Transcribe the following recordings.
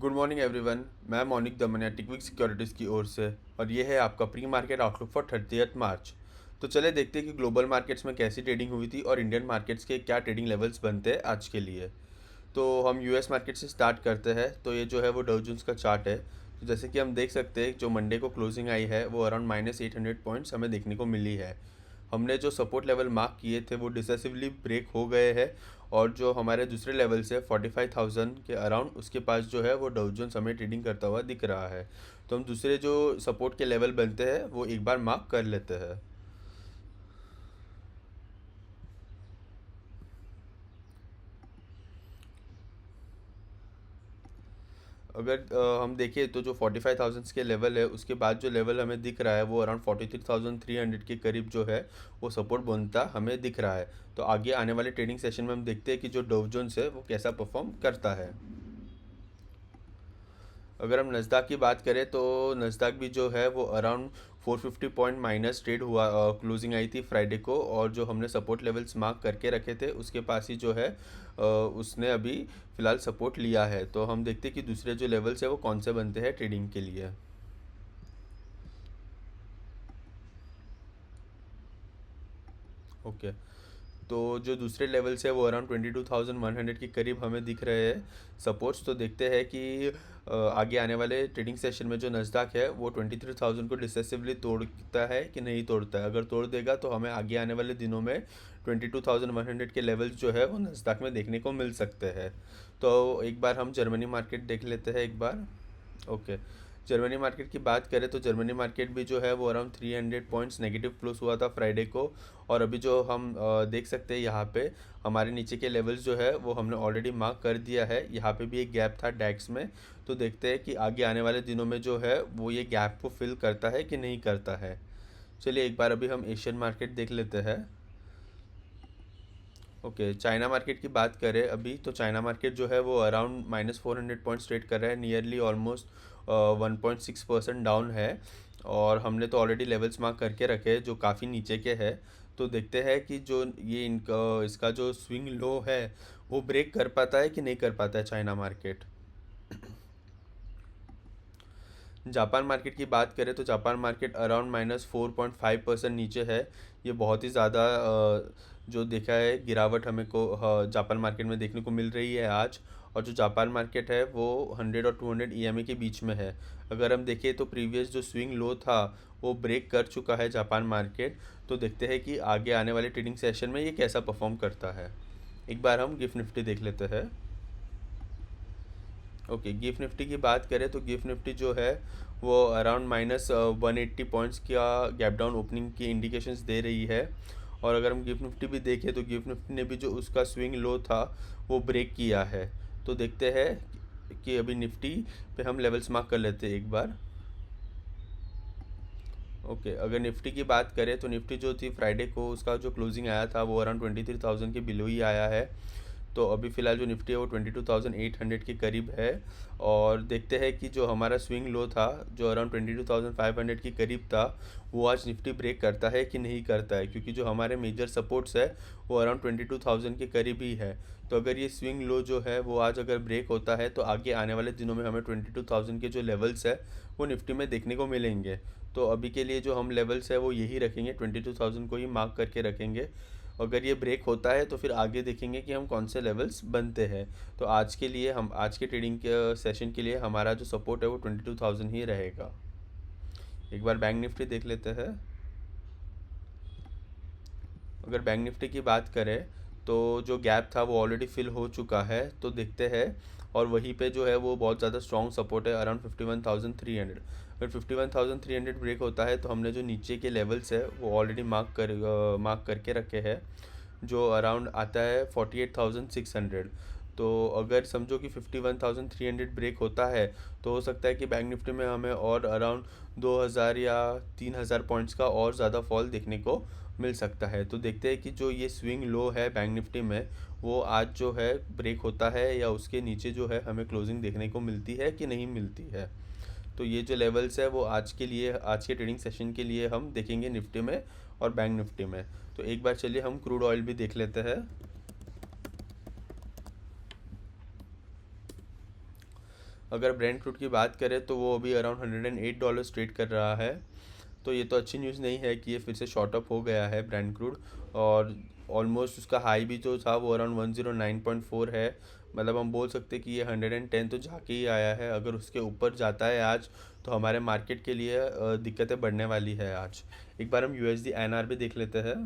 Good morning everyone. मैं मौनिक Damania टिकविक securities की ओर से और ये है आपका प्री मार्केट आउटलुक फॉर 30 मार्च। तो चले देखते हैं कि ग्लोबल मार्केट्स में कैसी ट्रेडिंग हुई थी और इंडियन मार्केट्स के क्या ट्रेडिंग लेवल्स बनते हैं आज के लिए। तो हम यूएस मार्केट से स्टार्ट करते हैं। तो ये जो है वो डाउ जोन्स का चार्ट है। तो जैसे कि हम देख सकते हैं जो मंडे को क्लोजिंग आई है वो अराउंड -800 पॉइंट्स हमें देखने को मिली है। हमने जो सपोर्ट लेवल मार्क किए थे वो डिसेसिवली ब्रेक हो गए हैं और जो हमारे दूसरे लेवल से 45,000 के अराउंड उसके पास जो है वो डाउ जोन्स हमें ट्रेडिंग करता हुआ दिख रहा है। तो हम दूसरे जो सपोर्ट के लेवल बनते हैं वो एक बार मार्क कर लेते हैं। अगर हम देखें तो जो 45,000 के लेवल है उसके बाद जो लेवल हमें दिख रहा है वो अराउंड 43,300 के करीब जो है वो सपोर्ट बनता हमें दिख रहा है। तो आगे आने वाले ट्रेडिंग सेशन में हम देखते हैं कि जो डाउ जोन्स है वो कैसा परफॉर्म करता है। अगर हम नस्दाक की बात करें तो नस्दाक भी जो है वो अराउंड 450 पॉइंट माइनस ट्रेड हुआ। क्लोजिंग आई थी फ्राइडे को और जो हमने सपोर्ट लेवल्स मार्क करके रखे थे उसके पास ही जो है उसने अभी फ़िलहाल सपोर्ट लिया है। तो हम देखते हैं कि दूसरे जो लेवल्स है वो कौन से बनते हैं ट्रेडिंग के लिए। ओके। तो जो दूसरे लेवल्स है वो अराउंड 22,100 के करीब हमें दिख रहे हैं सपोर्ट्स। तो देखते हैं कि आगे आने वाले ट्रेडिंग सेशन में जो नस्दाक है वो 23,000 को डिसेसिवली तोड़ता है कि नहीं तोड़ता है। अगर तोड़ देगा तो हमें आगे आने वाले दिनों में 22,100 के लेवल्स जो है वो नस्दाक में देखने को मिल सकते हैं। तो एक बार हम जर्मनी मार्केट देख लेते हैं एक बार। ओके। जर्मनी मार्केट की बात करें तो जर्मनी मार्केट भी जो है वो अराउंड 300 पॉइंट्स नेगेटिव क्लोज हुआ था फ्राइडे को। और अभी जो हम देख सकते हैं यहाँ पे हमारे नीचे के लेवल्स जो है वो हमने ऑलरेडी मार्क कर दिया है। यहाँ पे भी एक गैप था डैक्स में। तो देखते हैं कि आगे आने वाले दिनों में जो है वो ये गैप को फिल करता है कि नहीं करता है। चलिए एक बार अभी हम एशियन मार्केट देख लेते हैं। ओके। चाइना मार्केट की बात करें अभी तो चाइना मार्केट जो है वो अराउंड -400 पॉइंट्स ट्रेड कर रहा है, नियरली ऑलमोस्ट 1.6% डाउन है। और हमने तो ऑलरेडी लेवल्स मार्क करके रखे हैं जो काफ़ी नीचे के हैं। तो देखते हैं कि जो ये इनका इसका जो स्विंग लो है वो ब्रेक कर पाता है कि नहीं कर पाता है चाइना मार्केट। जापान मार्केट की बात करें तो जापान मार्केट अराउंड -4.5% नीचे है। ये बहुत ही ज़्यादा जो देखा है गिरावट हमें को जापान मार्केट में देखने को मिल रही है आज। और जो जापान मार्केट है वो 100 और 200 ईएमए के बीच में है। अगर हम देखें तो प्रीवियस जो स्विंग लो था वो ब्रेक कर चुका है जापान मार्केट। तो देखते हैं कि आगे आने वाले ट्रेडिंग सेशन में ये कैसा परफॉर्म करता है। एक बार हम गिफ्ट निफ्टी देख लेते हैं। ओके। गिफ्ट निफ्टी की बात करें तो गिफ्ट निफ्टी जो है वो अराउंड -180 पॉइंट्स का गैप डाउन ओपनिंग की इंडिकेशंस दे रही है। और अगर हम गिफ्ट निफ्टी भी देखें तो गिफ्ट निफ्टी ने भी जो उसका स्विंग लो था वो ब्रेक किया है। तो देखते हैं कि अभी निफ्टी पे हम लेवल्स मार्क कर लेते हैं एक बार। ओके। अगर निफ्टी की बात करें तो निफ्टी जो थी फ्राइडे को उसका जो क्लोजिंग आया था वो अराउंड 23,000 के बिलो ही आया है। तो अभी फ़िलहाल जो निफ्टी है वो 22,800 के करीब है। और देखते हैं कि जो हमारा स्विंग लो था जो अराउंड 22,500 के करीब था वो आज निफ्टी ब्रेक करता है कि नहीं करता है, क्योंकि जो हमारे मेजर सपोर्ट्स है वो अराउंड 22,000 के करीब ही है। तो अगर ये स्विंग लो जो है वो आज अगर ब्रेक होता है तो आगे आने वाले दिनों में हमें 22,000 के जो लेवल्स है वो निफ्टी में देखने को मिलेंगे। तो अभी के लिए जो हम लेवल्स है वो यही रखेंगे, 22,000 को ही मार्क करके रखेंगे। अगर ये ब्रेक होता है तो फिर आगे देखेंगे कि हम कौन से लेवल्स बनते हैं। तो आज के लिए हम आज के ट्रेडिंग के सेशन के लिए हमारा जो सपोर्ट है वो 22,000 ही रहेगा। एक बार बैंक निफ्टी देख लेते हैं। अगर बैंक निफ्टी की बात करें तो जो गैप था वो ऑलरेडी फिल हो चुका है। तो देखते हैं। और वहीं पे जो है वो बहुत ज़्यादा स्ट्रॉन्ग सपोर्ट है अराउंड 51,300। अगर 51,300 ब्रेक होता है तो हमने जो नीचे के लेवल्स है वो ऑलरेडी मार्क करके रखे हैं, जो अराउंड आता है 48,600। तो अगर समझो कि 51,300 ब्रेक होता है तो हो सकता है कि बैंक निफ्टी में हमें और अराउंड 2,000 या 3,000 पॉइंट्स का और ज़्यादा फॉल देखने को मिल सकता है। तो देखते हैं कि जो ये स्विंग लो है बैंक निफ्टी में वो आज जो है ब्रेक होता है या उसके नीचे जो है हमें क्लोजिंग देखने को मिलती है कि नहीं मिलती है। तो ये जो लेवल्स है वो आज के लिए आज के ट्रेडिंग सेशन के लिए हम देखेंगे निफ्टी में और बैंक निफ्टी में। तो एक बार चलिए हम क्रूड ऑयल भी देख लेते हैं। अगर ब्रेंट क्रूड की बात करें तो वो अभी अराउंड $108 ट्रेड कर रहा है। तो ये तो अच्छी न्यूज़ नहीं है कि ये फिर से शॉर्ट अप हो गया है ब्रेंट क्रूड। और ऑलमोस्ट उसका हाई भी जो था वो अराउंड 109.4 है। मतलब हम बोल सकते हैं कि ये 110 तो जाके ही आया है। अगर उसके ऊपर जाता है आज तो हमारे मार्केट के लिए दिक्कतें बढ़ने वाली है आज। एक बार हम यूएसडी एनआर भी देख लेते हैं।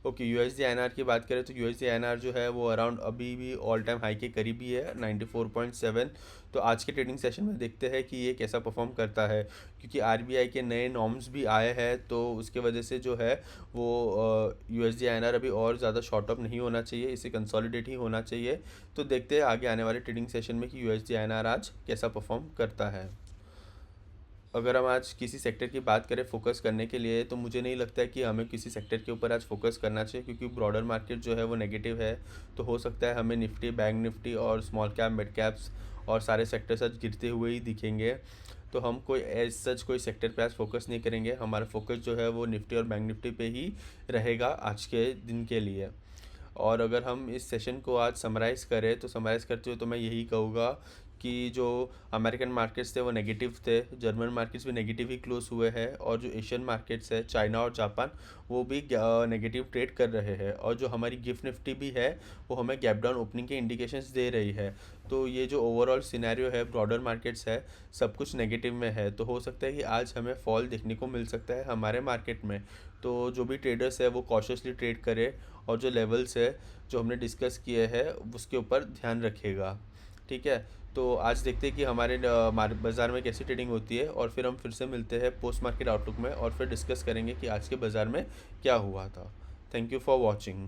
ओके, यूएसडी एनआर की बात करें तो यूएसडी एनआर जो है वो अराउंड अभी भी ऑल टाइम हाई के करीब ही है 94.7। तो आज के ट्रेडिंग सेशन में देखते हैं कि ये कैसा परफॉर्म करता है, क्योंकि आरबीआई के नए नॉर्म्स भी आए हैं तो उसके वजह से जो है वो यूएसडी एनआर अभी और ज़्यादा शॉर्ट अप नहीं होना चाहिए, इसे कंसोलिडेट ही होना चाहिए। तो देखते हैं आगे आने वाले ट्रेडिंग सेशन में कि यूएसडी एनआर आज कैसा परफॉर्म करता है। अगर हम आज किसी सेक्टर की बात करें फोकस करने के लिए, तो मुझे नहीं लगता है कि हमें किसी सेक्टर के ऊपर आज फोकस करना चाहिए, क्योंकि ब्रॉडर मार्केट जो है वो नेगेटिव है। तो हो सकता है हमें निफ्टी, बैंक निफ्टी और स्मॉल कैप, मिड कैप्स और सारे सेक्टर्स आज गिरते हुए ही दिखेंगे। तो हम कोई एज सच कोई सेक्टर पे आज फोकस नहीं करेंगे। हमारा फोकस जो है वो निफ्टी और बैंक निफ्टी पे ही रहेगा आज के दिन के लिए। और अगर हम इस सेशन को आज समराइज़ करें तो समराइज़ करते हुए तो मैं यही कहूँगा कि जो अमेरिकन मार्केट्स थे वो नेगेटिव थे, जर्मन मार्केट्स भी नेगेटिव ही क्लोज हुए हैं, और जो एशियन मार्केट्स है चाइना और जापान वो भी नेगेटिव ट्रेड कर रहे हैं। और जो हमारी गिफ्ट निफ्टी भी है वो हमें गैप डाउन ओपनिंग के इंडिकेशंस दे रही है। तो ये जो ओवरऑल सिनेरियो है ब्रॉडर मार्केट्स है सब कुछ नेगेटिव में है। तो हो सकता है कि आज हमें फॉल देखने को मिल सकता है हमारे मार्केट में। तो जो भी ट्रेडर्स है वो कॉशियसली ट्रेड करे और जो लेवल्स है जो हमने डिस्कस किए हैं उसके ऊपर ध्यान रखिएगा। ठीक है, तो आज देखते हैं कि हमारे बाज़ार में कैसी ट्रेडिंग होती है, और फिर हम फिर से मिलते हैं पोस्ट मार्केट आउटलुक में और फिर डिस्कस करेंगे कि आज के बाज़ार में क्या हुआ था। Thank you for watching.